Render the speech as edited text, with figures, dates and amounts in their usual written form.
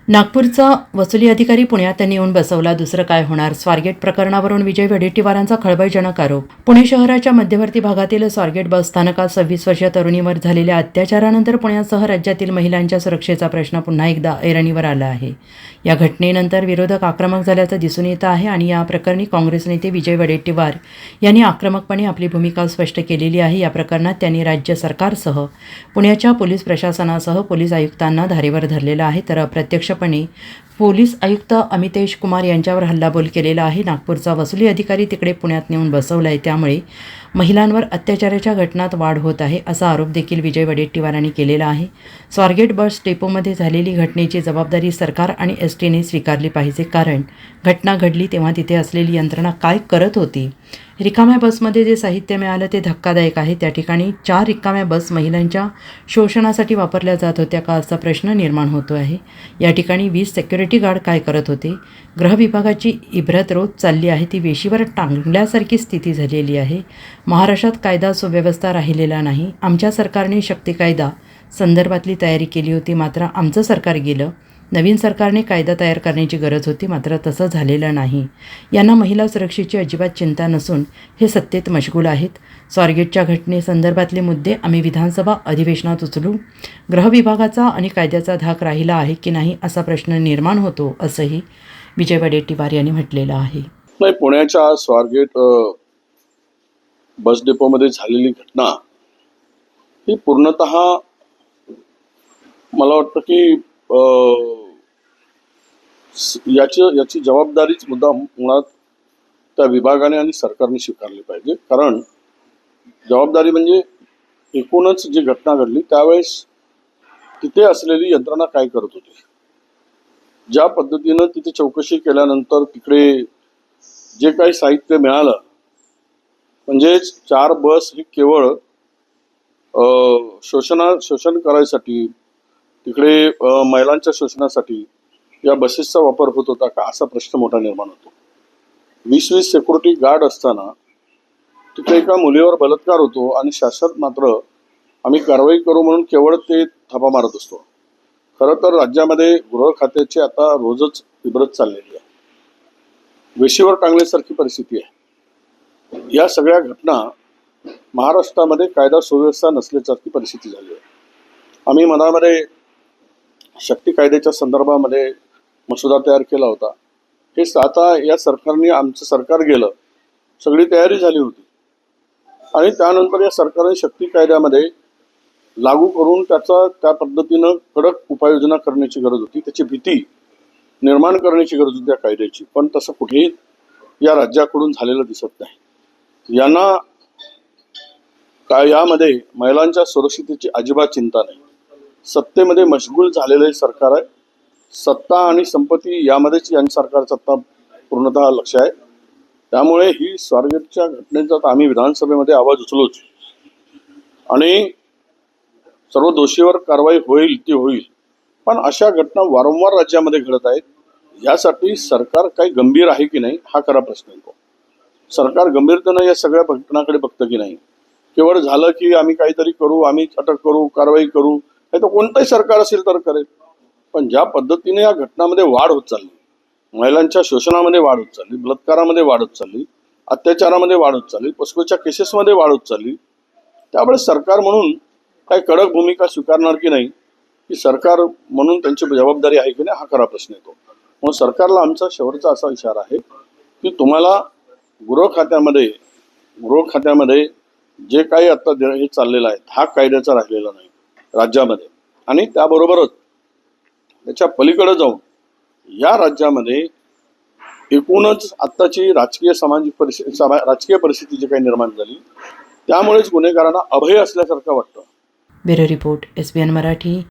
नागपूरचा वसुली अधिकारी पुण्यात त्यांनी येऊन बसवला. दुसरं काय होणार? स्वारगेट प्रकरणावरून विजय वडेट्टीवारांचा खळबळजनक आरोप. पुणे शहराच्या मध्यवर्ती भागातील स्वारगेट बस स्थानकात 26 वर्षीय तरुणीवर झालेल्या अत्याचारानंतर पुण्यासह राज्यातील महिलांच्या सुरक्षेचा प्रश्न पुन्हा एकदा ऐरणीवर आला आहे. या घटनेनंतर विरोधक आक्रमक झाल्याचं दिसून येत आहे आणि या प्रकरणी काँग्रेस नेते विजय वडेट्टीवार यांनी आक्रमकपणे आपली भूमिका स्पष्ट केलेली आहे. या प्रकरणात त्यांनी राज्य सरकारसह पुण्याच्या पोलीस प्रशासनासह पोलीस आयुक्तांना धारेवर धरलेलं आहे, तर अप्रत्यक्षपणे पोलीस आयुक्त अमितेश कुमार यांच्यावर हल्लाबोल केलेला आहे. नागपूरचा वसुली अधिकारी तिकडे पुण्यात नेऊन बसवलाय, त्यामुळे महिलांवर अत्याचाराच्या घटनात वाढ होत आहे, असा आरोप देखील विजय वडेट्टीवारांनी केलेला आहे. स्वारगेट बस डेपोमध्ये झालेली घटनेची जबाबदारी सरकार आणि एसटीने स्वीकारली पाहिजे, कारण घटना घडली तेव्हा तिथे असलेली यंत्रणा काय करत होती? रिकाम्या बसमध्ये जे साहित्य मिळालं ते धक्कादायक आहे. त्या ठिकाणी 4 रिकाम्या बस महिलांच्या शोषणासाठी वापरल्या जात होत्या का, असा प्रश्न निर्माण होतो आहे. या ठिकाणी 20 सिक्युरिटी गार्ड काय करत होते? गृह विभागाची इब्रत रोज चालली आहे, ती वेशीवर टांगल्यासारखी स्थिती झालेली आहे. महाराष्ट्रात कायदा सुव्यवस्था राहिलेला नाही. आमच्या सरकारने शक्ती कायदा संदर्भातली तयारी केली होती, मात्र आमचं सरकार गेलं. नवीन सरकारने कायदा तयार करण्याची गरज होती, मात्र तसं झालेलं नाही. यांना महिला सुरक्षेची अजिबात चिंता नसून हे सत्तेत मशगूल आहेत. स्वारगेटच्या घटनेसंदर्भातले मुद्दे आम्ही विधानसभा अधिवेशनात उचलू. गृह विभागाचा आणि कायद्याचा धाक राहिला आहे की नाही, असा प्रश्न निर्माण होतो, असंही विजय वडेट्टीवार यांनी म्हटलेलं आहे. नाही, पुण्याच्या स्वारगेट बस डेपोमध्ये झालेली घटना ही पूर्णतः मला वाटतं की याची जबाबदारीच मुळात त्या विभागाने आणि सरकारने स्वीकारली पाहिजे. कारण जबाबदारी म्हणजे एकूणच जी घटना घडली त्यावेळेस तिथे असलेली यंत्रणा काय करत होती, ज्या पद्धतीनं तिथे चौकशी केल्यानंतर तिकडे जे काही साहित्य मिळालं, म्हणजेच 4 बस ही केवळ शोषण करायसाठी, तिकडे महिलांच्या शोषणासाठी या बसेसचा वापर होत होता का, असा प्रश्न मोठा निर्माण होतो. 20 सिक्युरिटी गार्ड असताना तिथे एका मुलीवर बलात्कार होतो आणि शासन मात्र आम्ही कारवाई करू म्हणून केवळ ते थापा मारत असतो. खरं तर राज्यामध्ये गृह खात्याची आता रोजच इब्रत चाललेली आहे. वेशीवर टांगल्यासारखी परिस्थिती आहे. या सगळ्या घटना महाराष्ट्रामध्ये कायदा सुव्यवस्था नसल्यासारखी परिस्थिती झाली आहे. आम्ही मनामध्ये शक्ती कायद्याच्या संदर्भामध्ये मसुदा तयार केला होता. हे आता या सरकारने, आमचं सरकार गेलं, सगळी तयारी झाली होती आणि त्यानंतर या सरकारने शक्ती कायद्यामध्ये लागू करून त्या पद्धतीनं कडक उपाययोजना करण्याची गरज होती. त्याची भीती निर्माण करण्याची गरज होती त्या कायद्याची, पण तसं कुठेही या राज्याकडून झालेलं दिसत नाही. यांना यामध्ये महिलांच्या सुरक्षिततेची अजिबात चिंता नाही. सत्तेमध्ये मशगूल झालेलं सरकार आहे. सत्ता आणि संपत्ती यामध्येच यांचं सरकारचं आता पूर्णतः लक्ष आहे. त्यामुळे ही स्वारगेटच्या घटनेचा आम्ही विधानसभेमध्ये आवाज उचलूच आणि सर्व दोषीवर कारवाई होईल ती होईल. पण अशा घटना वारंवार राज्यामध्ये घडत आहेत. यासाठी सरकार काही गंभीर आहे की नाही, हा खरा प्रश्न येतो. सरकार गंभीरतेनं या सगळ्या घटनाकडे बघतं की नाही. केवळ झालं की आम्ही काहीतरी करू, आम्ही अटक करू, कारवाई करू, हे तर कोणतंही सरकार असेल तर करेल. पण ज्या पद्धतीने या घटनामध्ये वाढ होत चालली, महिलांच्या शोषणामध्ये वाढ होत चालली, बलात्कारामध्ये वाढ होत चालली, अत्याचारामध्ये वाढ होत चालली, पॉस्कोच्या केसेसमध्ये वाढ होत चालली, त्यामुळे सरकार म्हणून काही कडक भूमिका स्वीकारणार की नाही, की सरकार म्हणून त्यांची जबाबदारी आहे की नाही, हा खरा प्रश्न येतो. म्हणून सरकारला आमचा शेवटचा असा इशारा आहे की तुम्हाला गृह खात्यामध्ये जे काही आता हे चाललेलं आहे, हा कायद्याचा राहिलेला नाही राज्यामध्ये, आणि त्याबरोबरच त्याच्या पलीकडे जाऊन या राज्यामध्ये एकूणच आत्ताची राजकीय परिस्थिती जी काही निर्माण झाली, त्यामुळेच गुन्हेगारांना अभय असल्यासारखं वाटतं. Bureau report, SBN Marathi.